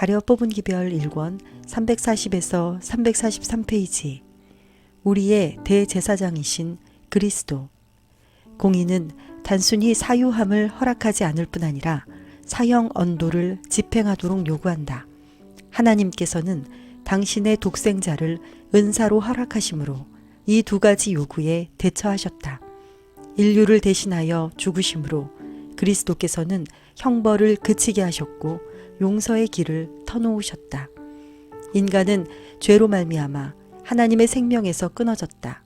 가려 뽑은 기별 1권 340에서 343페이지. 우리의 대제사장이신 그리스도. 공의는 단순히 사유함을 허락하지 않을 뿐 아니라 사형 언도를 집행하도록 요구한다. 하나님께서는 당신의 독생자를 은사로 허락하심으로 이 두 가지 요구에 대처하셨다. 인류를 대신하여 죽으심으로 그리스도께서는 형벌을 그치게 하셨고 용서의 길을 터놓으셨다. 인간은 죄로 말미암아 하나님의 생명에서 끊어졌다.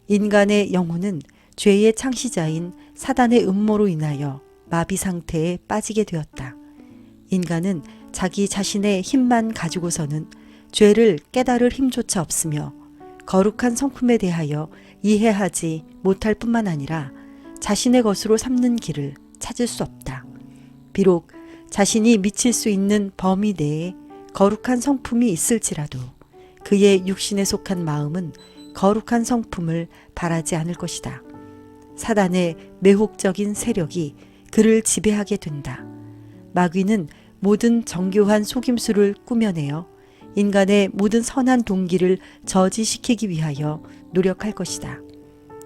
인간의 영혼은 죄의 창시자인 사단의 음모로 인하여 마비 상태에 빠지게 되었다. 인간은 자기 자신의 힘만 가지고서는 죄를 깨달을 힘조차 없으며 거룩한 성품에 대하여 이해하지 못할 뿐만 아니라 자신의 것으로 삼는 길을 찾을 수 없다. 비록 자신이 미칠 수 있는 범위 내에 거룩한 성품이 있을지라도 그의 육신에 속한 마음은 거룩한 성품을 바라지 않을 것이다. 사단의 매혹적인 세력이 그를 지배하게 된다. 마귀는 모든 정교한 속임수를 꾸며내어 인간의 모든 선한 동기를 저지시키기 위하여 노력할 것이다.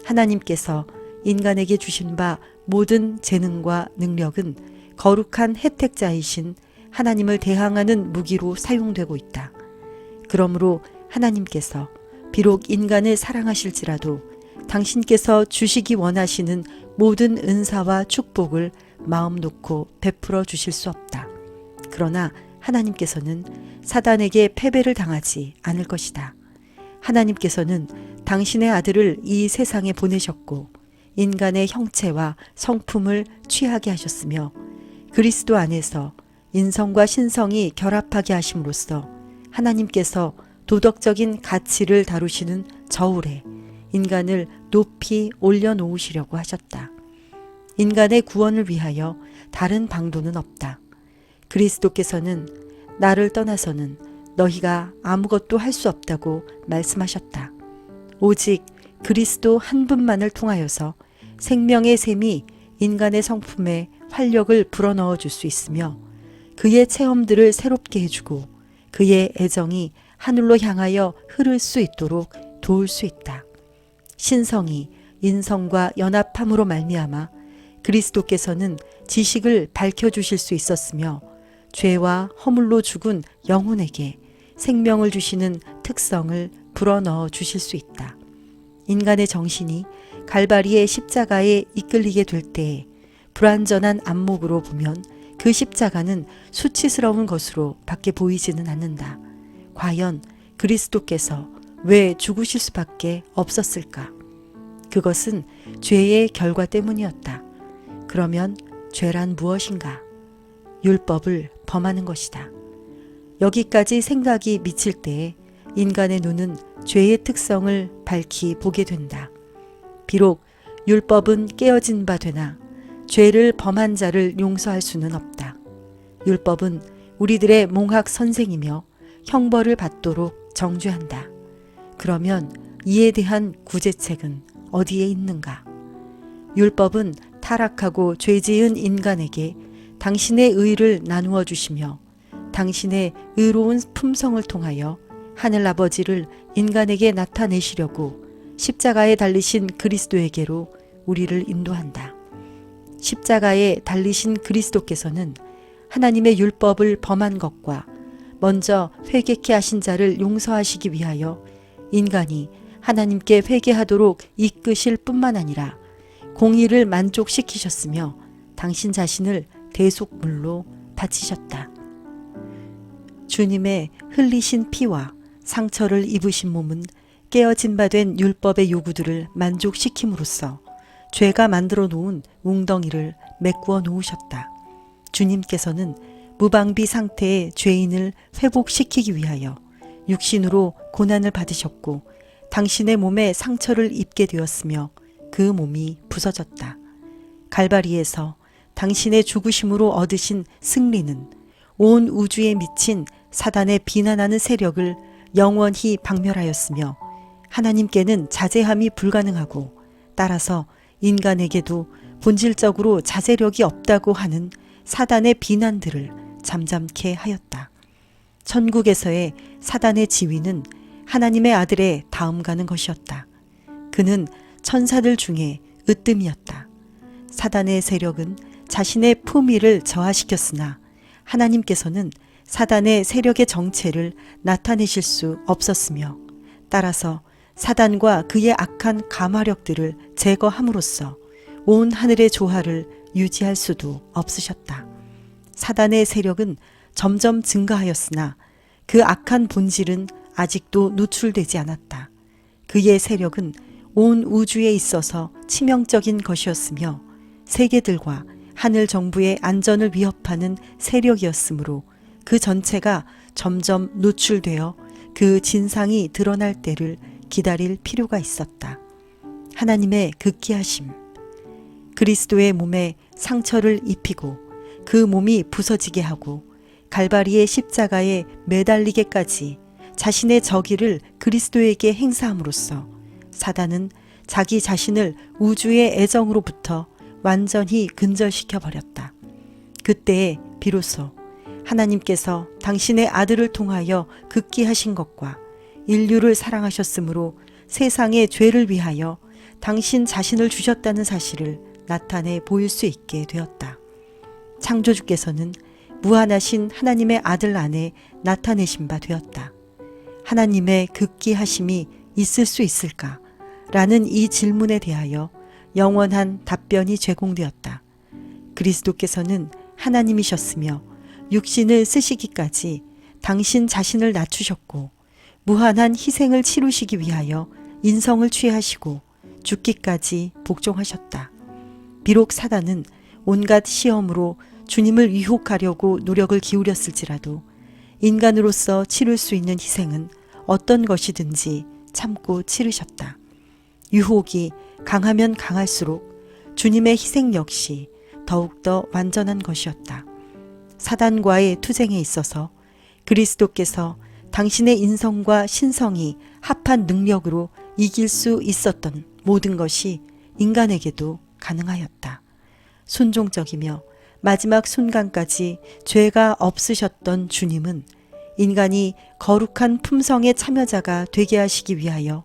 하나님께서 인간에게 주신 바 모든 재능과 능력은 거룩한 혜택자이신 하나님을 대항하는 무기로 사용되고 있다. 그러므로 하나님께서 비록 인간을 사랑하실지라도 당신께서 주시기 원하시는 모든 은사와 축복을 마음 놓고 베풀어 주실 수 없다. 그러나 하나님께서는 사단에게 패배를 당하지 않을 것이다. 하나님께서는 당신의 아들을 이 세상에 보내셨고 인간의 형체와 성품을 취하게 하셨으며 그리스도 안에서 인성과 신성이 결합하게 하심으로써 하나님께서 도덕적인 가치를 다루시는 저울에 인간을 높이 올려놓으시려고 하셨다. 인간의 구원을 위하여 다른 방도는 없다. 그리스도께서는 나를 떠나서는 너희가 아무것도 할 수 없다고 말씀하셨다. 오직 그리스도 한 분만을 통하여서 생명의 샘이 인간의 성품에 활력을 불어넣어 줄 수 있으며 그의 체험들을 새롭게 해주고 그의 애정이 하늘로 향하여 흐를 수 있도록 도울 수 있다. 신성이 인성과 연합함으로 말미암아 그리스도께서는 지식을 밝혀주실 수 있었으며 죄와 허물로 죽은 영혼에게 생명을 주시는 특성을 불어넣어 주실 수 있다. 인간의 정신이 갈바리의 십자가에 이끌리게 될 때에 불완전한 안목으로 보면 그 십자가는 수치스러운 것으로 밖에 보이지는 않는다. 과연 그리스도께서 왜 죽으실 수밖에 없었을까? 그것은 죄의 결과 때문이었다. 그러면 죄란 무엇인가? 율법을 범하는 것이다. 여기까지 생각이 미칠 때에 인간의 눈은 죄의 특성을 밝히 보게 된다. 비록 율법은 깨어진 바 되나 죄를 범한 자를 용서할 수는 없다. 율법은 우리들의 몽학 선생이며 형벌을 받도록 정죄한다. 그러면 이에 대한 구제책은 어디에 있는가? 율법은 타락하고 죄지은 인간에게 당신의 의를 나누어 주시며 당신의 의로운 품성을 통하여 하늘아버지를 인간에게 나타내시려고 십자가에 달리신 그리스도에게로 우리를 인도한다. 십자가에 달리신 그리스도께서는 하나님의 율법을 범한 것과 먼저 회개케 하신 자를 용서하시기 위하여 인간이 하나님께 회개하도록 이끄실 뿐만 아니라 공의를 만족시키셨으며 당신 자신을 대속물로 바치셨다. 주님의 흘리신 피와 상처를 입으신 몸은 깨어진 바 된 율법의 요구들을 만족시킴으로써 죄가 만들어 놓은 웅덩이를 메꾸어 놓으셨다. 주님께서는 무방비 상태의 죄인을 회복시키기 위하여 육신으로 고난을 받으셨고 당신의 몸에 상처를 입게 되었으며 그 몸이 부서졌다. 갈바리에서 당신의 죽으심으로 얻으신 승리는 온 우주에 미친 사단의 비난하는 세력을 영원히 박멸하였으며 하나님께는 자제함이 불가능하고 따라서 인간에게도 본질적으로 자제력이 없다고 하는 사단의 비난들을 잠잠케 하였다. 천국에서의 사단의 지위는 하나님의 아들의 다음 가는 것이었다. 그는 천사들 중에 으뜸이었다. 사단의 세력은 자신의 품위를 저하시켰으나 하나님께서는 사단의 세력의 정체를 나타내실 수 없었으며, 따라서 사단과 그의 악한 감화력들을 제거함으로써 온 하늘의 조화를 유지할 수도 없으셨다. 사단의 세력은 점점 증가하였으나 그 악한 본질은 아직도 노출되지 않았다. 그의 세력은 온 우주에 있어서 치명적인 것이었으며 세계들과 하늘 정부의 안전을 위협하는 세력이었으므로 그 전체가 점점 노출되어 그 진상이 드러날 때를 기다릴 필요가 있었다. 하나님의 극기하심. 그리스도의 몸에 상처를 입히고 그 몸이 부서지게 하고 갈바리의 십자가에 매달리게까지 자신의 저기를 그리스도에게 행사함으로써 사단은 자기 자신을 우주의 애정으로부터 완전히 근절시켜 버렸다. 그때에 비로소 하나님께서 당신의 아들을 통하여 극기하신 것과 인류를 사랑하셨으므로 세상의 죄를 위하여 당신 자신을 주셨다는 사실을 나타내 보일 수 있게 되었다. 창조주께서는 무한하신 하나님의 아들 안에 나타내신 바 되었다. 하나님의 극기하심이 있을 수 있을까? 라는 이 질문에 대하여 영원한 답변이 제공되었다. 그리스도께서는 하나님이셨으며 육신을 쓰시기까지 당신 자신을 낮추셨고 무한한 희생을 치루시기 위하여 인성을 취하시고 죽기까지 복종하셨다. 비록 사단은 온갖 시험으로 주님을 유혹하려고 노력을 기울였을지라도 인간으로서 치를 수 있는 희생은 어떤 것이든지 참고 치르셨다. 유혹이 강하면 강할수록 주님의 희생 역시 더욱더 완전한 것이었다. 사단과의 투쟁에 있어서 그리스도께서 당신의 인성과 신성이 합한 능력으로 이길 수 있었던 모든 것이 인간에게도 가능하였다. 순종적이며 마지막 순간까지 죄가 없으셨던 주님은 인간이 거룩한 품성의 참여자가 되게 하시기 위하여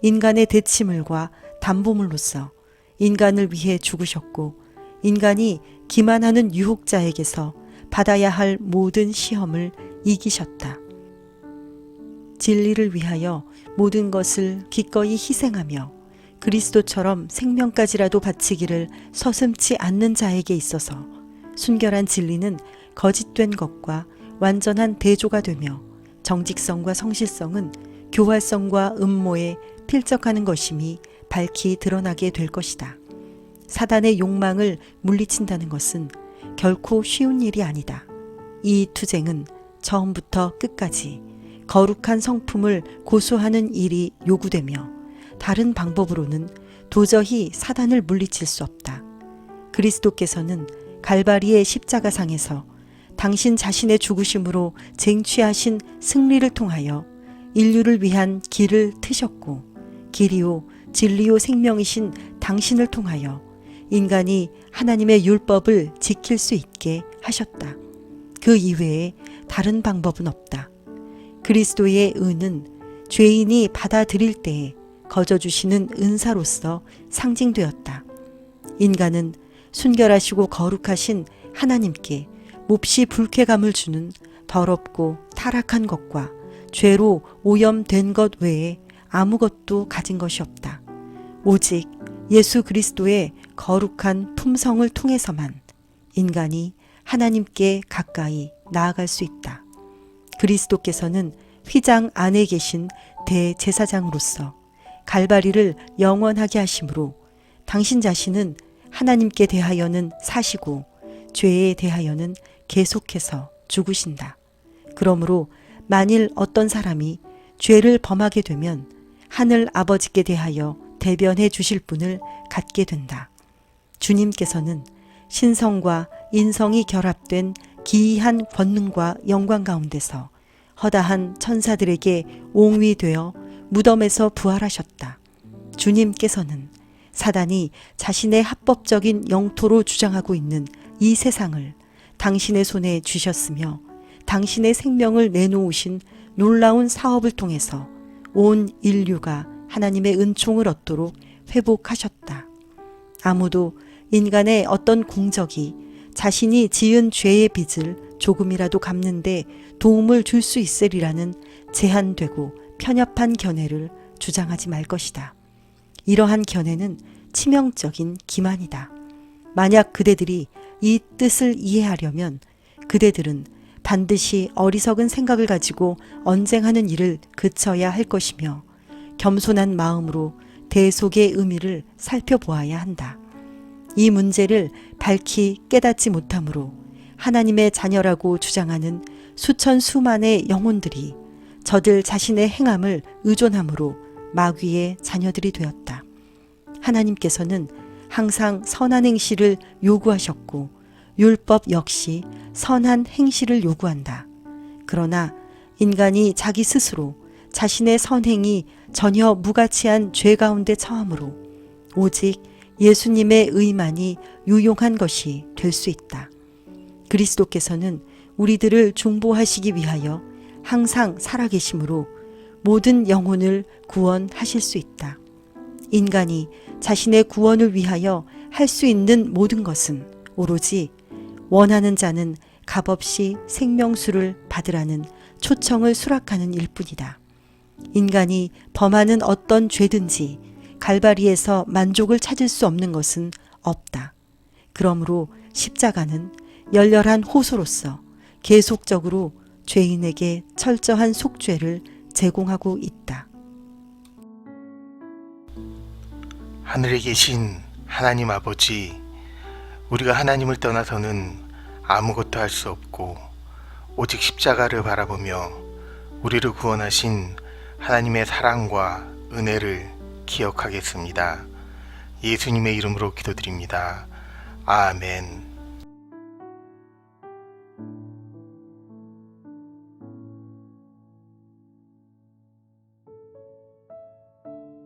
인간의 대치물과 담보물로서 인간을 위해 죽으셨고 인간이 기만하는 유혹자에게서 받아야 할 모든 시험을 이기셨다. 진리를 위하여 모든 것을 기꺼이 희생하며 그리스도처럼 생명까지라도 바치기를 서슴지 않는 자에게 있어서 순결한 진리는 거짓된 것과 완전한 대조가 되며 정직성과 성실성은 교활성과 음모에 필적하는 것임이 밝히 드러나게 될 것이다. 사단의 욕망을 물리친다는 것은 결코 쉬운 일이 아니다. 이 투쟁은 처음부터 끝까지 거룩한 성품을 고수하는 일이 요구되며 다른 방법으로는 도저히 사단을 물리칠 수 없다. 그리스도께서는 갈바리의 십자가상에서 당신 자신의 죽으심으로 쟁취하신 승리를 통하여 인류를 위한 길을 트셨고 길이요 진리요 생명이신 당신을 통하여 인간이 하나님의 율법을 지킬 수 있게 하셨다. 그 이외에 다른 방법은 없다. 그리스도의 은은 죄인이 받아들일 때에 거저주시는 은사로서 상징되었다. 인간은 순결하시고 거룩하신 하나님께 몹시 불쾌감을 주는 더럽고 타락한 것과 죄로 오염된 것 외에 아무것도 가진 것이 없다. 오직 예수 그리스도의 거룩한 품성을 통해서만 인간이 하나님께 가까이 나아갈 수 있다. 그리스도께서는 휘장 안에 계신 대제사장으로서 갈바리를 영원하게 하심으로 당신 자신은 하나님께 대하여는 사시고 죄에 대하여는 계속해서 죽으신다. 그러므로 만일 어떤 사람이 죄를 범하게 되면 하늘 아버지께 대하여 대변해 주실 분을 갖게 된다. 주님께서는 신성과 인성이 결합된 기이한 권능과 영광 가운데서 허다한 천사들에게 옹위되어 무덤에서 부활하셨다. 주님께서는 사단이 자신의 합법적인 영토로 주장하고 있는 이 세상을 당신의 손에 쥐셨으며 당신의 생명을 내놓으신 놀라운 사업을 통해서 온 인류가 하나님의 은총을 얻도록 회복하셨다. 아무도 인간의 어떤 공적이 자신이 지은 죄의 빚을 조금이라도 갚는데 도움을 줄 수 있으리라는 제한되고 편협한 견해를 주장하지 말 것이다. 이러한 견해는 치명적인 기만이다. 만약 그대들이 이 뜻을 이해하려면 그대들은 반드시 어리석은 생각을 가지고 언쟁하는 일을 그쳐야 할 것이며 겸손한 마음으로 대속의 의미를 살펴보아야 한다. 이 문제를 밝히 깨닫지 못하므로 하나님의 자녀라고 주장하는 수천 수만의 영혼들이 저들 자신의 행함을 의존함으로 마귀의 자녀들이 되었다. 하나님께서는 항상 선한 행실을 요구하셨고 율법 역시 선한 행실을 요구한다. 그러나 인간이 자기 스스로 자신의 선행이 전혀 무가치한 죄 가운데 처함으로 오직 예수님의 의만이 유용한 것이 될 수 있다. 그리스도께서는 우리들을 중보하시기 위하여 항상 살아계심으로 모든 영혼을 구원하실 수 있다. 인간이 자신의 구원을 위하여 할 수 있는 모든 것은 오로지 원하는 자는 값없이 생명수를 받으라는 초청을 수락하는 일뿐이다. 인간이 범하는 어떤 죄든지 갈바리에서 만족을 찾을 수 없는 것은 없다. 그러므로 십자가는 열렬한 호소로서 계속적으로 죄인에게 철저한 속죄를 제공하고 있다. 하늘에 계신 하나님 아버지, 우리가 하나님을 떠나서는 아무것도 할 수 없고 오직 십자가를 바라보며 우리를 구원하신 하나님의 사랑과 은혜를 기억하겠습니다. 예수님의 이름으로 기도드립니다. 아멘.